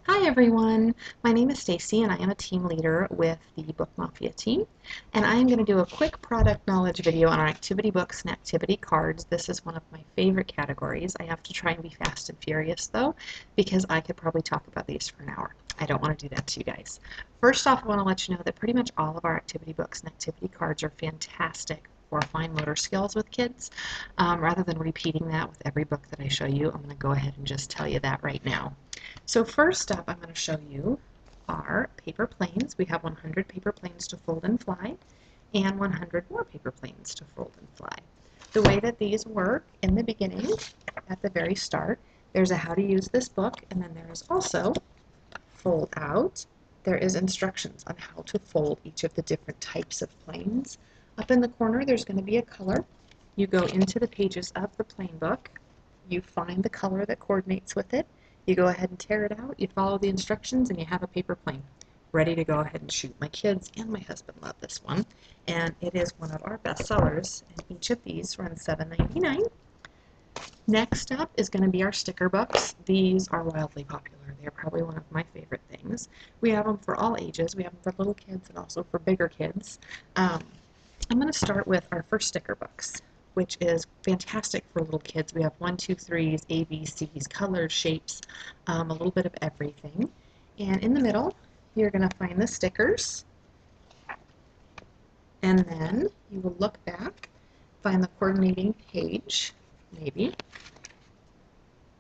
Hi everyone, my name is Stacy and I am a team leader with the Book Mafia team, and I am going to do a quick product knowledge video on our activity books and activity cards. This is one of my favorite categories. I have to try and be fast and furious though, because I could probably talk about these for an hour. I don't want to do that to you guys. First off, I want to let you know that pretty much all of our activity books and activity cards are fantastic for fine motor skills with kids. Rather than repeating that with every book that I show you, I'm going to go ahead and just tell you that right now. So first up, I'm going to show you our paper planes. We have 100 paper planes to fold and fly, and 100 more paper planes to fold and fly. The way that these work in the beginning, at the very start, there's a how to use this book, and then there is also fold out. There is instructions on how to fold each of the different types of planes. Up in the corner, there's going to be a color. You go into the pages of the plane book, you find the color that coordinates with it, you go ahead and tear it out, you follow the instructions, and you have a paper plane ready to go ahead and shoot. My kids and my husband love this one, and it is one of our best sellers, and each of these runs $7.99. Next up is going to be our sticker books. These are wildly popular. They're probably one of my favorite things. We have them for all ages. We have them for little kids and also for bigger kids. I'm going to start with our first sticker books, which is fantastic for little kids. We have 1, 2, 3s, A, B, C's, colors, shapes, a little bit of everything. And in the middle, you're going to find the stickers. And then you will look back, find the coordinating page, maybe,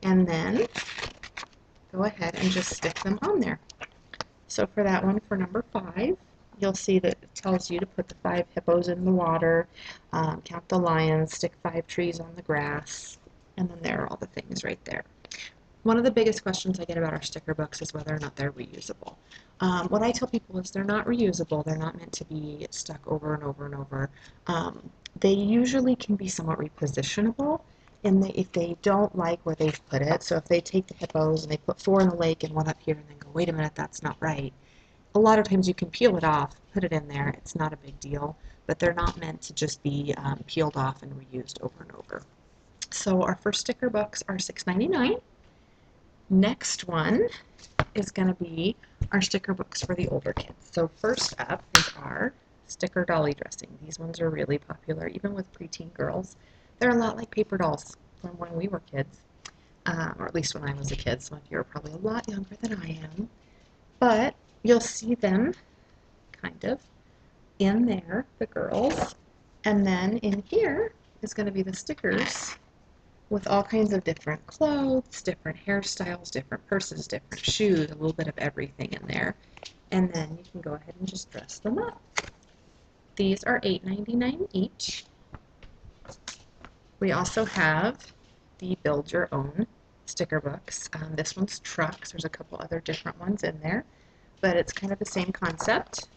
and then go ahead and just stick them on there. So for that one, for number 5, you'll see that it tells you to put the 5 hippos in the water, count the lions, stick 5 trees on the grass, and then there are all the things right there. One of the biggest questions I get about our sticker books is whether or not they're reusable. What I tell people is they're not reusable. They're not meant to be stuck over and over and over. They usually can be somewhat repositionable if they don't like where they've put it. So if they take the hippos and they put 4 in the lake and 1 up here and then go, wait a minute, that's not right. A lot of times you can peel it off, put it in there. It's not a big deal, but they're not meant to just be peeled off and reused over and over. So our first sticker books are $6.99. Next one is going to be our sticker books for the older kids. So first up is our sticker dolly dressing. These ones are really popular, even with preteen girls. They're a lot like paper dolls from when we were kids, or at least when I was a kid. Some of you are probably a lot younger than I am, but you'll see them kind of in there, the girls, and then in here is going to be the stickers with all kinds of different clothes, different hairstyles, different purses, different shoes, a little bit of everything in there. And then you can go ahead and just dress them up. These are $8.99 each. We also have the Build Your Own sticker books. This one's trucks. There's a couple other different ones in there, but it's kind of the same concept.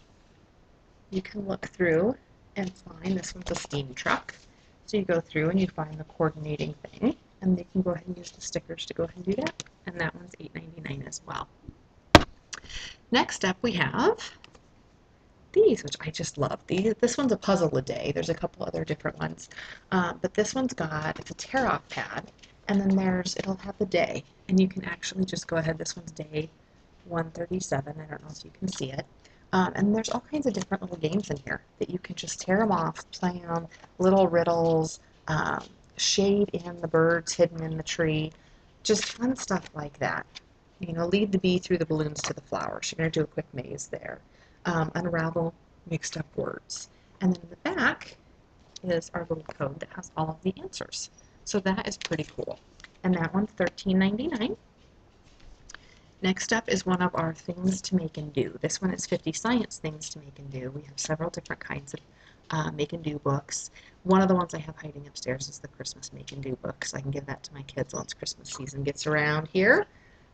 You can look through and find, this one's a steam truck. So you go through and you find the coordinating thing, and they can go ahead and use the stickers to go ahead and do that. And that one's $8.99 as well. Next up we have these, which I just love. This one's a puzzle a day. There's a couple other different ones, but this one's it's a tear-off pad, and then it'll have the day, and you can actually just go ahead. This one's day 137. I don't know if you can see it. And there's all kinds of different little games in here that you can just tear them off, play them, little riddles, shade in the birds hidden in the tree, just fun stuff like that. You know, lead the bee through the balloons to the flowers. You're going to do a quick maze there. Unravel mixed up words. And then in the back is our little code that has all of the answers. So that is pretty cool. And that one's $13.99. Next up is one of our things to make and do. This one is 50 science things to make and do. We have several different kinds of make and do books. One of the ones I have hiding upstairs is the Christmas make and do book, so I can give that to my kids once Christmas season gets around here.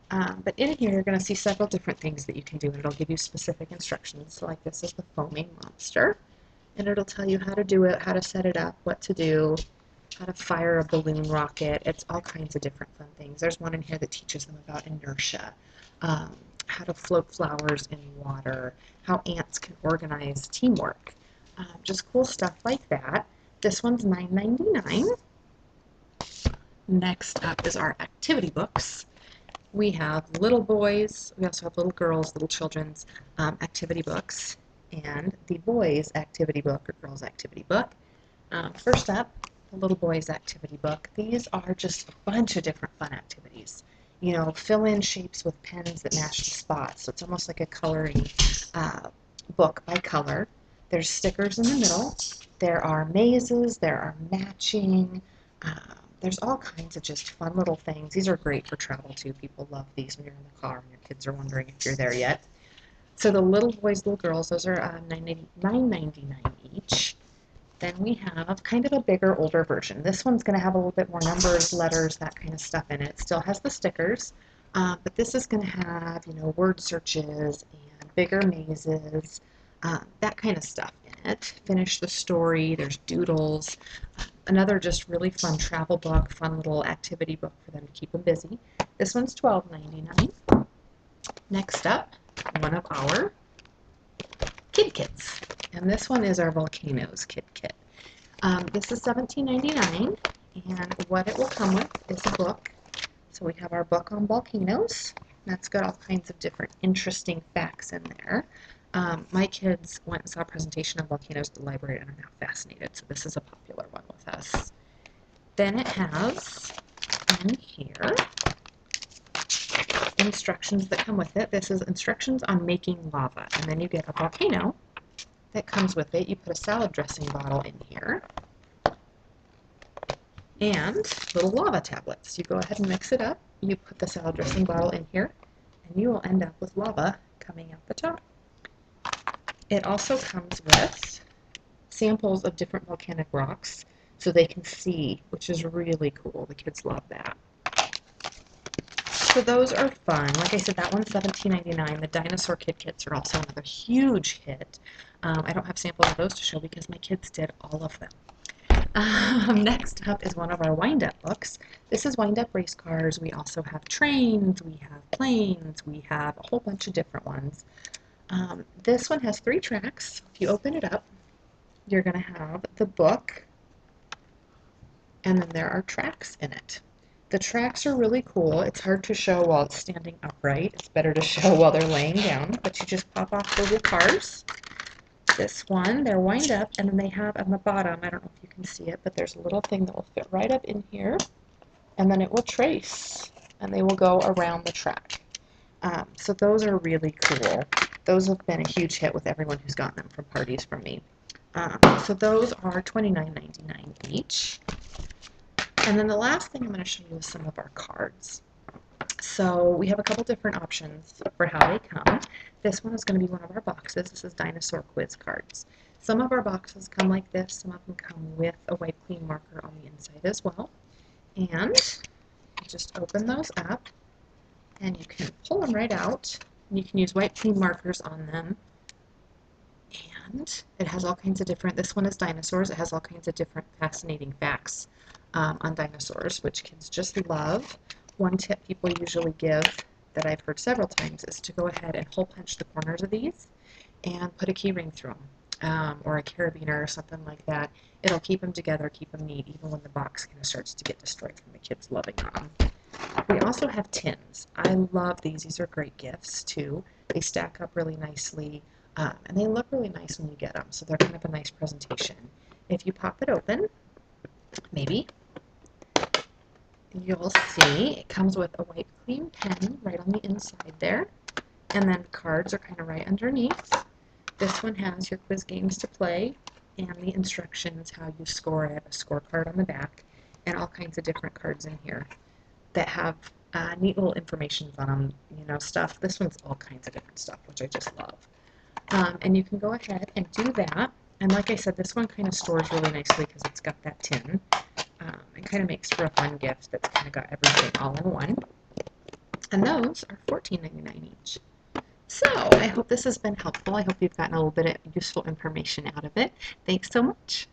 But in here you're going to see several different things that you can do, and it'll give you specific instructions. So like this is the foaming monster, and it'll tell you how to do it, how to set it up, what to do, how to fire a balloon rocket. It's all kinds of different fun things. There's one in here that teaches them about inertia, how to float flowers in water, how ants can organize teamwork. Just cool stuff like that. This one's $9.99. Next up is our activity books. We have little boys, we also have little girls, little children's activity books, and the boys' activity book or girls' activity book. First up, the little boys' activity book. These are just a bunch of different fun activities. You know, fill in shapes with pens that match the spots. So it's almost like a coloring book by color. There's stickers in the middle. There are mazes. There are matching. There's all kinds of just fun little things. These are great for travel too. People love these when you're in the car and your kids are wondering if you're there yet. So the little boys, little girls, those are $9.99 each. Then we have kind of a bigger, older version. This one's going to have a little bit more numbers, letters, that kind of stuff in it. It still has the stickers, but this is going to have, you know, word searches and bigger mazes, that kind of stuff in it. Finish the story. There's doodles. Another just really fun travel book, fun little activity book for them to keep them busy. This one's $12.99. Next up, one of our Kid Kits. And this one is our Volcanoes Kid Kit. This is $17.99, and what it will come with is a book. So we have our book on volcanoes. That's got all kinds of different interesting facts in there. My kids went and saw a presentation on volcanoes at the library and are now fascinated, so this is a popular one with us. Then it has in here instructions that come with it. This is instructions on making lava, and then you get a volcano that comes with it. You put a salad dressing bottle in here and little lava tablets. You go ahead and mix it up. You put the salad dressing bottle in here and you will end up with lava coming out the top. It also comes with samples of different volcanic rocks so they can see, which is really cool. The kids love that. So those are fun. Like I said, that one's $17.99. The Dinosaur Kid Kits are also another huge hit. I don't have samples of those to show because my kids did all of them. Next up is one of our wind-up books. This is wind-up race cars. We also have trains, we have planes, we have a whole bunch of different ones. This one has 3 tracks. If you open it up, you're going to have the book, and then there are tracks in it. The tracks are really cool. It's hard to show while it's standing upright. It's better to show while they're laying down, but you just pop off the little cars. This one, they're wind up, and then they have on the bottom, I don't know if you can see it, but there's a little thing that will fit right up in here, and then it will trace, and they will go around the track. So those are really cool. Those have been a huge hit with everyone who's gotten them from parties from me. So those are $29.99 each. And then the last thing I'm going to show you is some of our cards. So we have a couple different options for how they come. This one is going to be one of our boxes. This is Dinosaur Quiz cards. Some of our boxes come like this. Some of them come with a white clean marker on the inside as well. And you just open those up, and you can pull them right out. And you can use white clean markers on them. And it has all kinds of different, this one is dinosaurs. It has all kinds of different fascinating facts on dinosaurs, which kids just love. One tip people usually give that I've heard several times is to go ahead and hole punch the corners of these and put a key ring through them, or a carabiner or something like that. It'll keep them together, keep them neat, even when the box kind of starts to get destroyed from the kids loving them. We also have tins. I love these. These are great gifts too. They stack up really nicely, and they look really nice when you get them, so they're kind of a nice presentation. If you pop it open, maybe, you'll see it comes with a white clean pen right on the inside there, and then cards are kind of right underneath. This one has your quiz games to play and the instructions how you score it, a scorecard on the back, and all kinds of different cards in here that have neat little information on them, you know, stuff. This one's all kinds of different stuff, which I just love. And you can go ahead and do that. And like I said, this one kind of stores really nicely because it's got that tin. It kind of makes for a fun gift that's kind of got everything all in one. And those are $14.99 each. So I hope this has been helpful. I hope you've gotten a little bit of useful information out of it. Thanks so much.